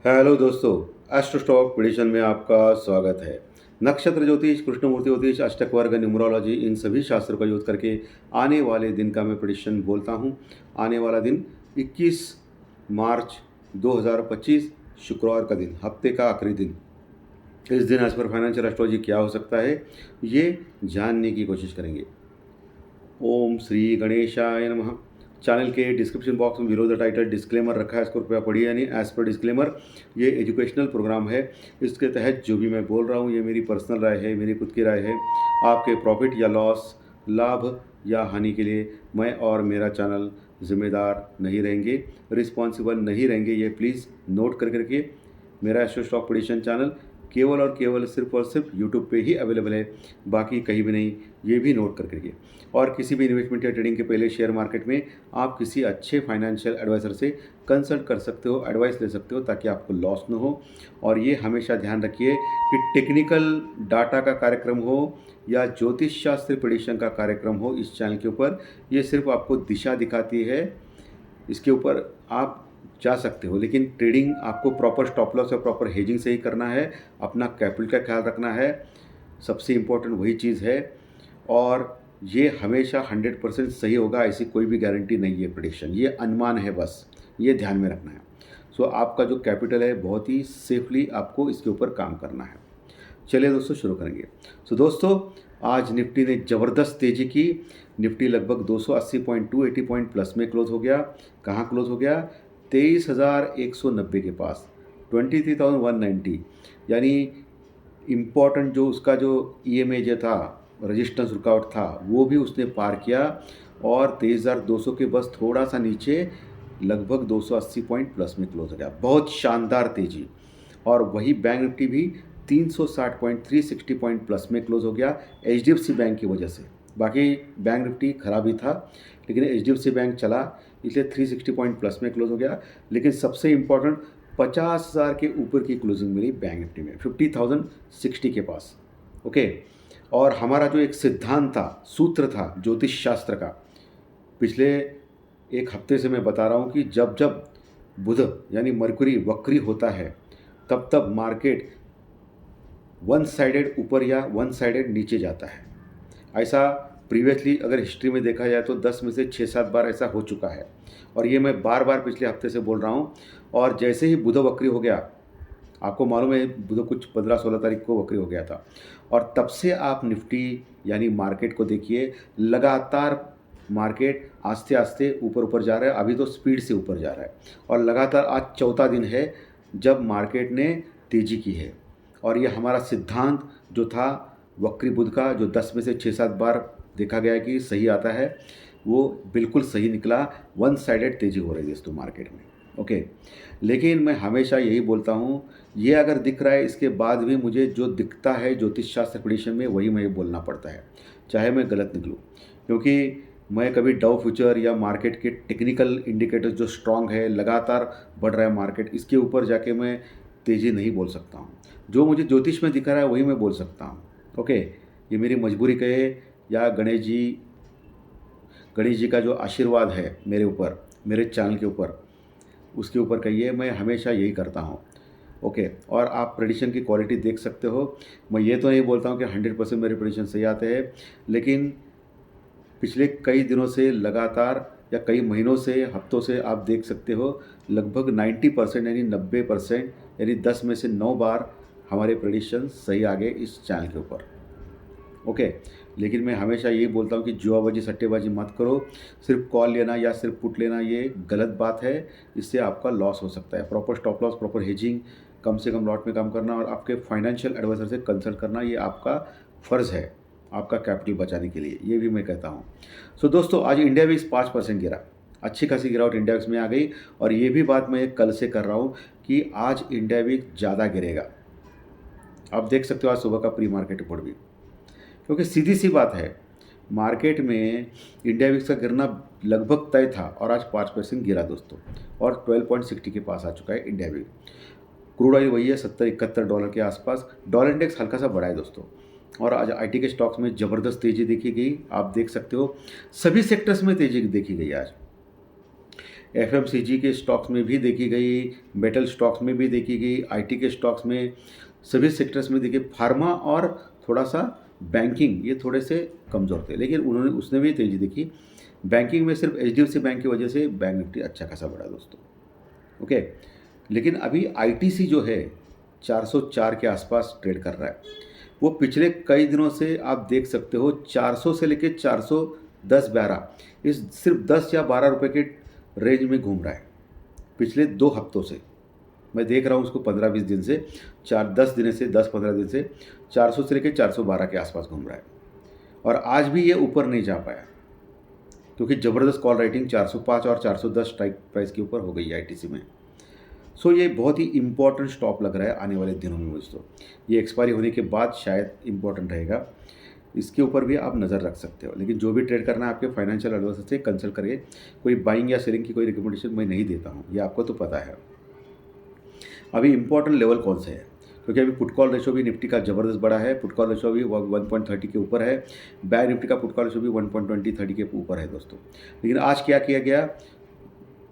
Hello दोस्तों, astro stock prediction में आपका स्वागत है। नक्षत्र ज्योतिष, कृष्णमूर्ति ज्योतिष, अष्टक वर्ग, न्यूमरोलॉजी, इन सभी शास्त्रों का यूज करके आने वाले दिन का मैं प्रेडिक्शन बोलता हूँ। आने वाला दिन 21 मार्च 2025 शुक्रवार का दिन, हफ्ते का आखिरी दिन। इस दिन एज पर फाइनेंशियल एस्ट्रोलॉजी क्या हो सकता है, ये जानने की कोशिश करेंगे। ओम श्री गणेशाय नमः। चैनल के डिस्क्रिप्शन बॉक्स में बिलो द टाइटल डिस्क्लेमर रखा है, इसको कृपया पढ़िए। यानी एज पर डिस्क्लेमर, ये एजुकेशनल प्रोग्राम है। इसके तहत जो भी मैं बोल रहा हूँ ये मेरी पर्सनल राय है, मेरी खुद की राय है। आपके प्रॉफिट या लॉस, लाभ या हानि के लिए मैं और मेरा चैनल जिम्मेदार नहीं रहेंगे, रिस्पॉन्सिबल नहीं रहेंगे। ये प्लीज़ नोट कर करके। मेरा एस्ट्रो स्टॉक प्रेडिक्शन चैनल केवल और केवल सिर्फ और सिर्फ यूट्यूब पे ही अवेलेबल है, बाकी कहीं भी नहीं। ये भी नोट कर करके। और किसी भी इन्वेस्टमेंट या ट्रेडिंग के पहले शेयर मार्केट में आप किसी अच्छे फाइनेंशियल एडवाइज़र से कंसल्ट कर सकते हो, एडवाइस ले सकते हो, ताकि आपको लॉस न हो। और ये हमेशा ध्यान रखिए कि टेक्निकल डाटा का कार्यक्रम हो या ज्योतिष शास्त्र प्रेडिक्शन का कार्यक्रम हो, इस चैनल के ऊपर ये सिर्फ आपको दिशा दिखाती है। इसके ऊपर आप जा सकते हो, लेकिन ट्रेडिंग आपको प्रॉपर स्टॉप लॉस और प्रॉपर हेजिंग से ही करना है। अपना कैपिटल का ख्याल रखना है, सबसे इम्पोर्टेंट वही चीज़ है। और ये हमेशा 100% सही होगा, ऐसी कोई भी गारंटी नहीं है। प्रेडिक्शन ये अनुमान है, बस ये ध्यान में रखना है। सो आपका जो कैपिटल है बहुत ही सेफली आपको इसके ऊपर काम करना है। चलिए दोस्तों, शुरू करेंगे। सो दोस्तों, आज निफ्टी ने ज़बरदस्त तेज़ी की। निफ्टी लगभग 280 पॉइंट 280 पॉइंट प्लस में क्लोज हो गया। कहाँ क्लोज हो गया? 23,190 के पास, 23,190। यानी इम्पॉर्टेंट जो उसका जो ईएमए जो था, रेजिस्टेंस रुकावट था, वो भी उसने पार किया। और 23,200 के बस थोड़ा सा नीचे लगभग 280 पॉइंट प्लस में क्लोज हो गया। बहुत शानदार तेज़ी। और वही बैंक निफ्टी भी 360 पॉइंट 360 पॉइंट प्लस में क्लोज हो गया, एचडीएफसी बैंक की वजह से। बाकी बैंक निफ्टी खराब ही था, लेकिन एचडीएफसी बैंक चला, इसलिए 360 पॉइंट प्लस में क्लोज हो गया। लेकिन सबसे इम्पोर्टेंट, 50,000 के ऊपर की क्लोजिंग मिली बैंक निफ्टी में, 50,060 के पास। ओके। और हमारा जो एक सिद्धांत था, सूत्र था ज्योतिष शास्त्र का, पिछले एक हफ्ते से मैं बता रहा हूँ कि जब जब बुध यानी मरकुरी वक्री होता है, तब तब मार्केट वन साइडेड ऊपर या वन साइडेड नीचे जाता है। ऐसा प्रीवियसली अगर हिस्ट्री में देखा जाए तो 10 में से 6-7 बार ऐसा हो चुका है। और ये मैं बार बार पिछले हफ्ते से बोल रहा हूँ। और जैसे ही बुध वक्री हो गया, आपको मालूम है बुध कुछ 15-16 तारीख को वक्री हो गया था, और तब से आप निफ्टी यानी मार्केट को देखिए, लगातार मार्केट आस्ते आस्ते ऊपर ऊपर जा रहा है। अभी तो स्पीड से ऊपर जा रहा है, और लगातार आज चौथा दिन है जब मार्केट ने तेज़ी की है। और ये हमारा सिद्धांत जो था वक्री बुध का, जो 10 में से 6-7 बार देखा गया कि सही आता है, वो बिल्कुल सही निकला। वन साइडेड तेज़ी हो रही है दोस्तों मार्केट में। ओके। लेकिन मैं हमेशा यही बोलता हूँ, ये अगर दिख रहा है, इसके बाद भी मुझे जो दिखता है ज्योतिष शास्त्र प्रेडिक्शन में, वही मुझे बोलना पड़ता है, चाहे मैं गलत निकलूँ। क्योंकि मैं कभी डाउ फ्यूचर या मार्केट के टेक्निकल इंडिकेटर्स जो स्ट्रांग है, लगातार बढ़ रहा है मार्केट, इसके ऊपर जाके मैं तेज़ी नहीं बोल सकता हूँ। जो मुझे ज्योतिष में दिख रहा है वही मैं बोल सकता हूँ। ओके। ये मेरी मजबूरी कहे या गणेश जी का जो आशीर्वाद है मेरे ऊपर, मेरे चैनल के ऊपर, उसके ऊपर कहिए, मैं हमेशा यही करता हूँ। ओके। और आप प्रेडिक्शन की क्वालिटी देख सकते हो। मैं ये तो नहीं बोलता हूँ कि 100% मेरे प्रेडिक्शन सही आते हैं, लेकिन पिछले कई दिनों से लगातार या कई महीनों से, हफ्तों से आप देख सकते हो, लगभग 90% यानी 90%, यानी 10 में से 9 बार हमारे प्रेडिक्शन सही आ गए इस चैनल के ऊपर। ओके। लेकिन मैं हमेशा यही बोलता हूँ कि जुआबाजी सट्टेबाजी मत करो। सिर्फ कॉल लेना या सिर्फ पुट लेना ये गलत बात है, इससे आपका लॉस हो सकता है। Proper stop loss, proper hedging, कम से कम लॉट में काम करना, और आपके फाइनेंशियल एडवाइजर से कंसल्ट करना, ये आपका फ़र्ज़ है आपका कैपिटल बचाने के लिए, ये भी मैं कहता हूँ। सो दोस्तों, आज इंडिया विक्स 5% गिरा, अच्छी खासी गिरावट इंडिया विक्स में आ गई। और ये भी बात मैं कल से कर रहा हूँ कि आज इंडिया विक्स ज़्यादा गिरेगा। आप देख सकते हो आज सुबह का प्री मार्केट रिपोर्ट भी, क्योंकि सीधी सी बात है, मार्केट में इंडिया विक्स का गिरना लगभग तय था, और आज 5% गिरा दोस्तों, और 12.60 के पास आ चुका है इंडिया विक्स। क्रूड ऑयल वही है, $70-71 के आसपास। डॉलर इंडेक्स हल्का सा बढ़ा है दोस्तों। और आज आईटी के स्टॉक्स में ज़बरदस्त तेज़ी देखी गई, आप देख सकते हो। सभी सेक्टर्स में तेज़ी देखी गई आज। एफएमसीजी के स्टॉक्स में भी देखी गई, मेटल स्टॉक्स में भी देखी गई, आईटी के स्टॉक्स में, सभी सेक्टर्स में देखिए। फार्मा और थोड़ा सा बैंकिंग ये थोड़े से कमज़ोर थे, लेकिन उसने भी तेज़ी दिखी। बैंकिंग में सिर्फ एचडीएफसी बैंक की वजह से बैंक निफ्टी अच्छा खासा बढ़ा दोस्तों। ओके, लेकिन अभी आईटीसी जो है 404 के आसपास ट्रेड कर रहा है। वो पिछले कई दिनों से आप देख सकते हो 400 से लेके 410-12 इस सिर्फ 10 या 12 रुपए के रेंज में घूम रहा है पिछले 2 हफ्तों से। मैं देख रहा हूँ उसको 15-20 दिन से, 10 दिन से, 10-15 दिन से 400 से लेकर 412 के आसपास घूम रहा है। और आज भी ये ऊपर नहीं जा पाया क्योंकि ज़बरदस्त कॉल राइटिंग 405 और 410 स्ट्राइक प्राइस के ऊपर हो गई है आईटीसी में। सो ये बहुत ही इंपॉर्टेंट स्टॉप लग रहा है आने वाले दिनों में दोस्तों। ये एक्सपायरी होने के बाद शायद इंपॉर्टेंट रहेगा, इसके ऊपर भी आप नज़र रख सकते हो। लेकिन जो भी ट्रेड करना है आपके फाइनेंशियल एडवाइजर से कंसल्ट करिए। कोई बाइंग या सेलिंग की कोई रिकमेंडेशन मैं नहीं देता हूँ, ये आपको तो पता है। अभी इंपॉर्टेंट लेवल कौन से है, क्योंकि अभी पुट कॉल रेशो भी निफ्टी का ज़बरदस्त बड़ा है। पुट कॉल रेशो भी 1.30 के ऊपर है। बैंक निफ्टी का पुट कॉल रेशो भी 1.20-30 के ऊपर है दोस्तों। लेकिन आज क्या किया गया,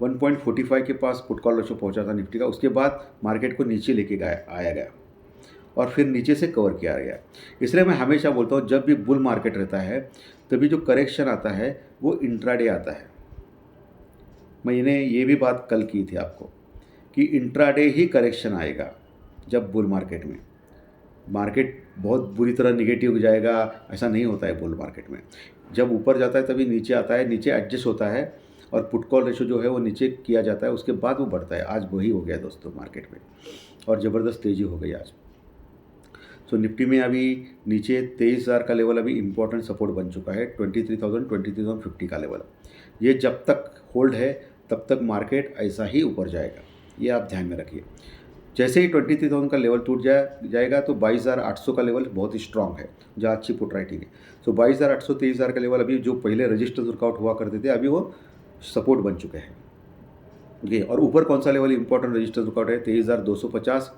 1.45 के पास पुट कॉल रेशो पहुंचा था निफ्टी का। उसके बाद मार्केट को नीचे लेके आया गया और फिर नीचे से कवर किया गया। इसलिए मैं हमेशा बोलता हूँ जब भी बुल मार्केट रहता है तभी जो करेक्शन आता है वो इंट्राडे आता है। मैंने ये भी बात कल की थी आपको कि इंट्राडे ही करेक्शन आएगा। जब बुल मार्केट में मार्केट बहुत बुरी तरह निगेटिव जाएगा ऐसा नहीं होता है। बुल मार्केट में जब ऊपर जाता है तभी नीचे आता है, नीचे एडजस्ट होता है और पुट कॉल रेशो जो है वो नीचे किया जाता है, उसके बाद वो बढ़ता है। आज वही हो गया दोस्तों मार्केट में और ज़बरदस्त तेज़ी हो गई आज। तो निफ्टी में अभी नीचे 23,000 का लेवल अभी इंपॉर्टेंट सपोर्ट बन चुका है। 23,050 का लेवल, ये जब तक होल्ड है तब तक मार्केट ऐसा ही ऊपर जाएगा, ये आप ध्यान में रखिए। जैसे ही 23,000 का लेवल टूट जाएगा तो 22,800 का लेवल बहुत ही स्ट्रांग है जहाँ अच्छी पुट राइटिंग है। तो 22,800 23,000 का लेवल अभी जो पहले रजिस्टर वर्कआउट हुआ करते थे अभी वो सपोर्ट बन चुके हैं। ओके, और ऊपर कौन सा लेवल इंपॉर्टेंट रजिस्टर वर्कआउट है, 23,250,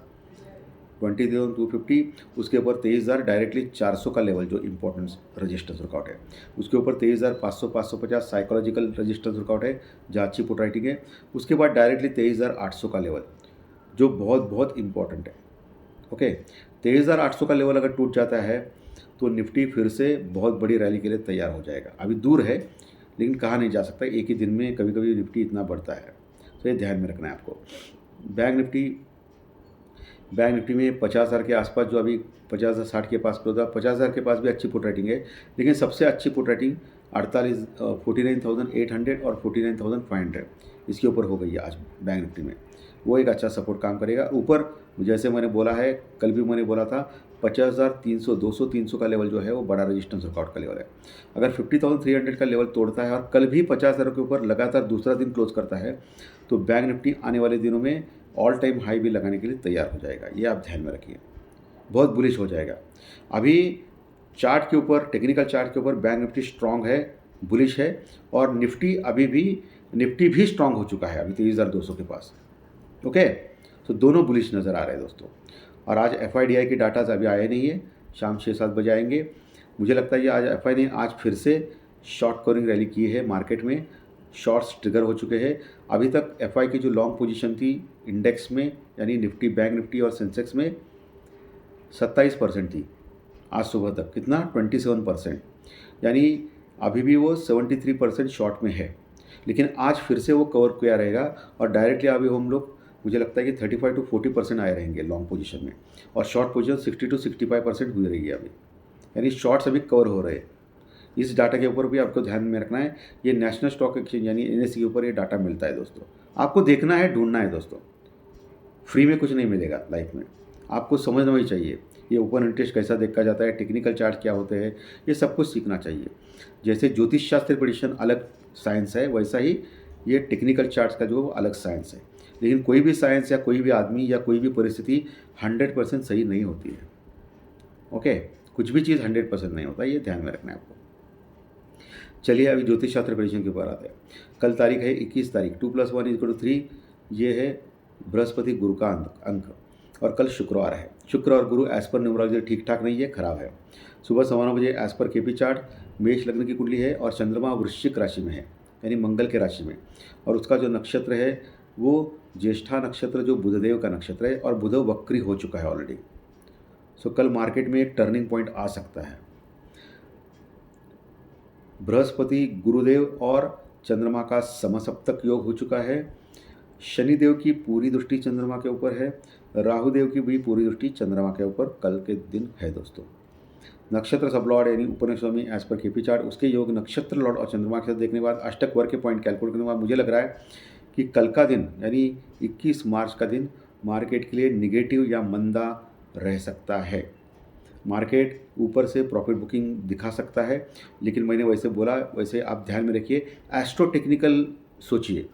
20,250, उसके ऊपर 23,000 डायरेक्टली 400 का लेवल जो इंपॉर्टेंट रजिस्टर वर्कआउट है। उसके ऊपर 23,500 550 साइकोलॉजिकल रजिस्टर वर्कआउट है जहाँ अच्छी पुट राइटिंग है। उसके बाद डायरेक्टली 23,800 का लेवल जो बहुत बहुत इंपॉर्टेंट है। ओके, 23,800 का लेवल अगर टूट जाता है तो निफ्टी फिर से बहुत बड़ी रैली के लिए तैयार हो जाएगा। अभी दूर है लेकिन कहा नहीं जा सकता, एक ही दिन में कभी कभी निफ्टी इतना बढ़ता है, तो ये ध्यान में रखना है आपको। बैंक निफ्टी में 50,000 के आसपास जो अभी 50,060 के पास होता, 50,000 के पास भी अच्छी पुट राइटिंग है। लेकिन सबसे अच्छी पुट राइटिंग 49,800 और 49,500 इसके ऊपर हो गई है आज बैंक निफ्टी में। वो एक अच्छा सपोर्ट काम करेगा। ऊपर जैसे मैंने बोला है, कल भी मैंने बोला था 50,300 200-300 का लेवल जो है वो बड़ा रेजिस्टेंस वर्कआउट का लेवल है। अगर 50,300 का लेवल तोड़ता है और कल भी 50,000 के ऊपर लगातार दूसरा दिन क्लोज करता है तो बैंक निफ्टी आने वाले दिनों में ऑल टाइम हाई भी लगाने के लिए तैयार हो जाएगा। ये आप ध्यान में रखिए, बहुत बुलिश हो जाएगा। अभी चार्ट के ऊपर, टेक्निकल चार्ट के ऊपर बैंक निफ्टी स्ट्रांग है, बुलिश है, और निफ्टी भी स्ट्रांग हो चुका है अभी 23,200 के पास। ओके, तो दोनों बुलिश नज़र आ रहे हैं दोस्तों। और आज FIDI की डाटा अभी आए नहीं है, शाम 6-7 बजे आएंगे। मुझे लगता है ये आज FI ने आज फिर से शॉर्ट कवरिंग रैली की है। मार्केट में शॉर्ट्स ट्रिगर हो चुके हैं। अभी तक FI की जो लॉन्ग पोजीशन थी इंडेक्स में, यानी निफ्टी, बैंक निफ्टी और सेंसेक्स में 27% थी। आज सुबह तक कितना, 27%, यानी अभी भी वो 73% शॉर्ट में है। लेकिन आज फिर से वो कवर किया रहेगा और डायरेक्टली अभी हम लोग, मुझे लगता है कि 35-40% आए रहेंगे लॉन्ग पोजीशन में, और शॉर्ट पोजीशन 60-65% हुई रही है अभी, यानी शॉर्ट्स अभी कवर हो रहे हैं। इस डाटा के ऊपर भी आपको ध्यान में रखना है। ये नेशनल स्टॉक एक्सचेंज यानी NSE के ऊपर ये डाटा मिलता है दोस्तों। आपको देखना है, ढूंढना है दोस्तों। फ्री में कुछ नहीं मिलेगा लाइफ में, आपको समझना भी चाहिए ये ओपन इंटरेस्ट कैसा देखा जाता है, टेक्निकल चार्ट क्या होते हैं, ये सब कुछ सीखना चाहिए। जैसे ज्योतिष शास्त्र प्रेडिक्शन अलग साइंस है, वैसा ही ये टेक्निकल चार्ट्स का जो अलग साइंस है। लेकिन कोई भी साइंस या कोई भी आदमी या कोई भी परिस्थिति 100% सही नहीं होती है। ओके, कुछ भी चीज़ 100% नहीं होता, ये ध्यान में रखना है आपको। चलिए अभी ज्योतिष शास्त्र प्रेडिक्शन के ऊपर आते हैं। कल तारीख है 21 तारीख, 2+1=3, ये है बृहस्पति गुरु का अंक, और कल शुक्रवार है। शुक्र और गुरु एज पर न्यूमरोलॉजी ठीक ठाक नहीं है, खराब है। सुबह 9:15 बजे एज पर KP चार्ट मेष लग्न की कुंडली है और चंद्रमा वृश्चिक राशि में है, यानी मंगल के राशि में, और उसका जो नक्षत्र है वो ज्येष्ठा नक्षत्र जो बुधदेव का नक्षत्र है, और बुध वक्री हो चुका है ऑलरेडी। सो कल मार्केट में एक टर्निंग पॉइंट आ सकता है। बृहस्पति, गुरुदेव और चंद्रमा का समसप्तक योग हो चुका है। शनिदेव की पूरी दृष्टि चंद्रमा के ऊपर है, राहुदेव की भी पूरी दृष्टि चंद्रमा के ऊपर कल के दिन है दोस्तों। नक्षत्र सब लॉर्ड यानी उपनिषद में एज पर केपी चार्ट उसके योग नक्षत्र लॉर्ड और चंद्रमा के साथ देखने के बाद अष्टक वर्ग के पॉइंट कैलकुलेट करने के बाद मुझे लग रहा है कि कल का दिन यानी 21 मार्च का दिन मार्केट के लिए निगेटिव या मंदा रह सकता है। मार्केट ऊपर से प्रॉफिट बुकिंग दिखा सकता है, लेकिन मैंने वैसे बोला वैसे आप ध्यान में रखिए, एस्ट्रो टेक्निकल सोचिए।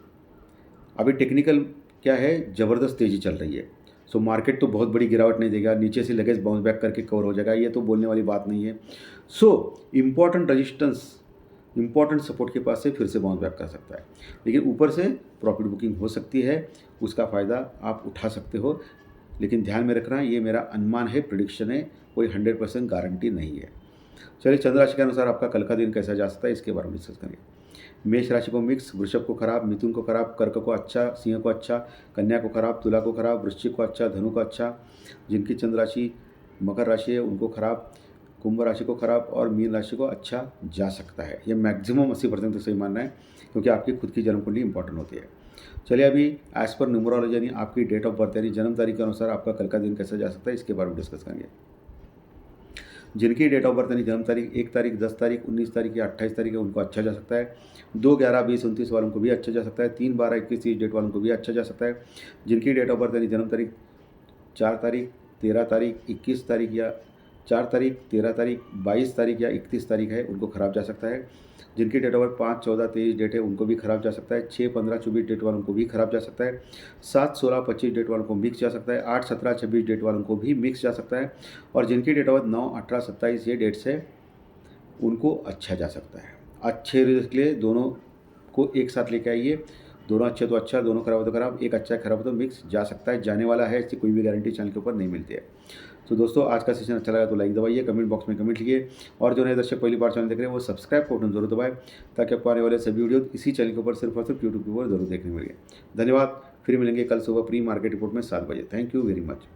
अभी टेक्निकल क्या है, ज़बरदस्त तेज़ी चल रही है। सो मार्केट तो बहुत बड़ी गिरावट नहीं देगा, नीचे से लगेज बाउंस बैक करके कवर हो जाएगा, ये तो बोलने वाली बात नहीं है। So important resistance, important support के पास से फिर से बाउंस बैक कर सकता है, लेकिन ऊपर से प्रॉफिट बुकिंग हो सकती है, उसका फ़ायदा आप उठा सकते हो। लेकिन ध्यान में रखना, ये मेरा अनुमान है, प्रिडिक्शन है, कोई 100% गारंटी नहीं है। चलिए चंद्र राशि के अनुसार आपका कल का दिन कैसा जा सकता है इसके बारे में डिस्कस करेंगे। मेष राशि को मिक्स, वृषभ को खराब, मिथुन को खराब, कर्क को अच्छा, सिंह को अच्छा, कन्या को खराब, तुला को खराब, वृश्चिक को अच्छा, धनु को अच्छा, जिनकी चंद्र राशि मकर राशि है उनको खराब, कुंभ राशि को खराब और मीन राशि को अच्छा जा सकता है। ये मैक्सिमम 80% तो सही मानना है, क्योंकि आपकी खुद की जन्म कुंडली इंपॉर्टेंट होती है। चलिए अभी एज पर न्यूमरोलॉजी यानी आपकी डेट ऑफ बर्थ यानी जन्म तारीख के अनुसार आपका कल का दिन कैसा जा सकता है इसके बारे में डिस्कस करेंगे। जिनकी डेट ऑफ बर्थ यानी जन्म तारीख 1 तारीख, 10 तारीख, 19 तारीख या 28 तारीख है उनको अच्छा जा सकता है। 2, 11, 20, 29 वालों को भी अच्छा जा सकता है। 3, 12, 21, 30 डेट वालों को भी अच्छा जा सकता है। जिनकी डेट ऑफ बर्थ यानी जन्म तारीख 4 तारीख, 13 तारीख, 21 तारीख या 4 तारीख, 13 तारीख, 22 तारीख या 31 तारीख है उनको खराब जा सकता है। जिनकी डेट ऑफ बर्थ 5, 14, 23 डेट है उनको भी खराब जा सकता है। 6, 15, 24 डेट वालों को भी खराब जा सकता है। 7, 16, 25 डेट वालों को मिक्स जा सकता है। 8, 17, 26 डेट वालों को भी मिक्स जा सकता है। और जिनकी डेट ऑफ बर्थ 9, 18, 27 ये डेट्स है उनको अच्छा जा सकता है। अच्छे रिजल्ट के लिए दोनों को एक साथ लेके आइए, दोनों अच्छे तो अच्छा, दोनों खराब तो खराब, एक अच्छा है खराब तो मिक्स जा सकता है, जाने वाला है, इसकी कोई भी गारंटी चैनल के ऊपर नहीं मिलती है। तो दोस्तों आज का सेशन अच्छा लगा तो लाइक दबाइए, कमेंट बॉक्स में कमेंट लिखिए, और जो नए दर्शक पहली बार चैनल देख रहे हैं वो सब्सक्राइब का बटन जरूर दबाएं, ताकि आपको आने वाले सभी वीडियो इसी चैनल के ऊपर सिर्फ और सिर्फ यूट्यूब के ऊपर जरूर देखने मिलेंगे। धन्यवाद, फिर मिलेंगे कल सुबह प्री मार्केट रिपोर्ट में 7 बजे। Thank you very much.